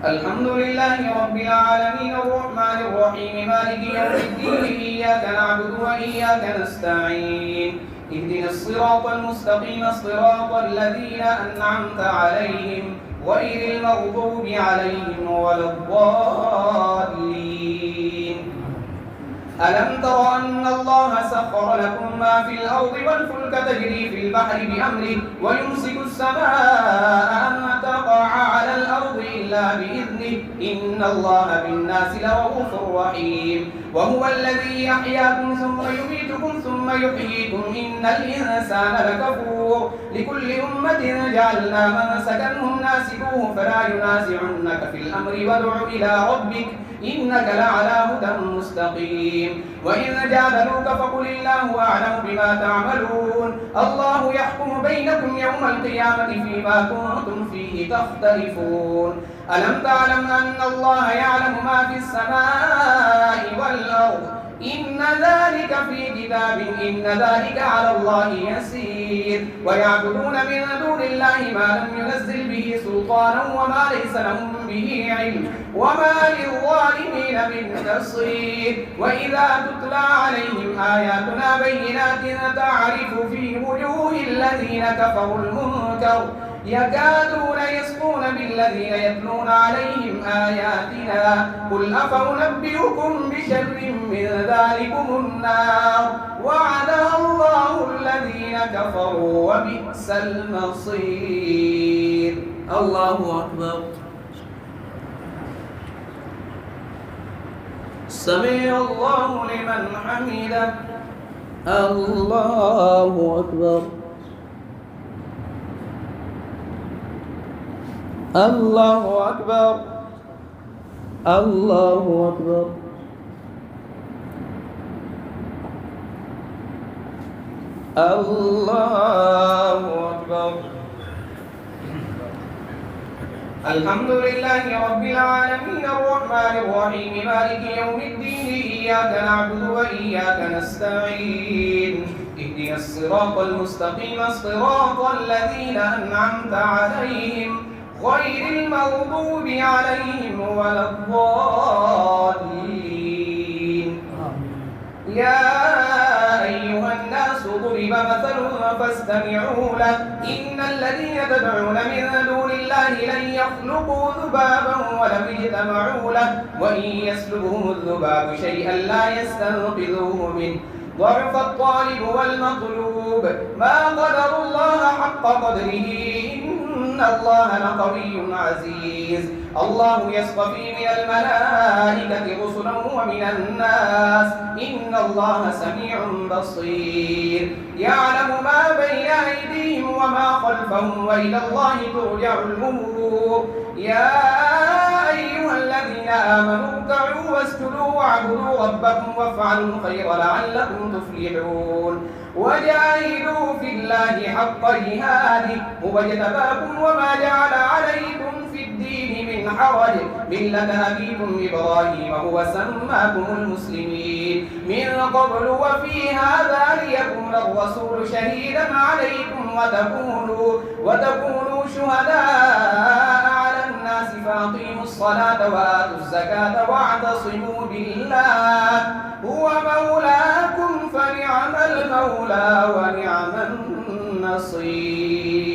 الحمد لله رب العالمين الرحمن الرحيم مالك يوم الدين إياك نعبد وإياك نستعين اهدنا الصراط المستقيم صراط الذين أنعمت عليهم غير المغضوب عليهم ولا الضالين. ألم تر أن الله سخر لكم ما في الأرض والفلك تجري في البحر بأمره ويمسك السماء أن تقع على الأرض إلا بإذنه إن الله بالناس لرؤوف رحيم. وهو الذي يحياكم ثم يميتكم ثم يحييكم إن الإنسان لكفور. لكل أمة جعلنا منسكا هم ناسكوه فلا ينازعنك في الأمر وادع إلى ربك إنك لعلى هدى مستقيم. وإن جادلوك فقل الله أعلم بما تعملون الله يحكم بينكم يوم القيامة فيما كنتم فيه تختلفون. ألم تعلم أن الله يعلم ما في السماء والأرض إن ذلك في كتاب إن ذلك على الله يسير. ويعبدون من دون الله ما لم ينزل به سلطانا وما ليس لهم به علم وما للظالمين من نصير. وإذا تتلى عليهم آياتنا بينات تعرف في وجوه الذين كفروا المنكر يكادون يسقون بالذين يتلون عليهم آياتنا قل أفأنبئكم بشر من ذلكم النار وعدها الله الذين كفروا وبئس المصير. الله أكبر. سمع الله لمن حمده. الله أكبر. الله أكبر. الله أكبر. الله أكبر. الحمد لله رب العالمين الرحمن الرحيم مالك يوم الدين إياك نعبد وإياك نستعين اهدنا الصراط المستقيم صراط الذين أنعمت عليهم غير المغضوب عليهم ولا الضالين. يا أيها الناس ضرب مثل فاستمعوا له إن الذين تدعون من دون الله لن يخلقوا ذبابا ولو اجتمعوا له وإن يسلبهم الذباب شيئا لا يستنقذوه منه ضعف الطالب والمطلوب ما قدر الله حق قدره إن الله لقوي عزيز. الله يصطفي من الملائكة رسلا ومن الناس إن الله سميع بصير. يعلم ما بين أيديهم وما خلفهم وإلى الله ترجع الأمور. يا أيها الذين آمنوا اركعوا واسجدوا واعبدوا ربكم وافعلوا الخير لعلكم تفلحون. وجاهدوا في الله حق جهاده هو اجتباكم وما جعل عليكم في الدين من حرج ملة أبيكم إبراهيم هو سماكم المسلمين من قبل وفي هذا ليكون الرسول شهيدا عليكم وتكونوا شهداء على الناس فأقيموا الصلاة وآتوا الزكاة واعتصموا بالله هو مولاكم فنعم المولى ونعم النصير.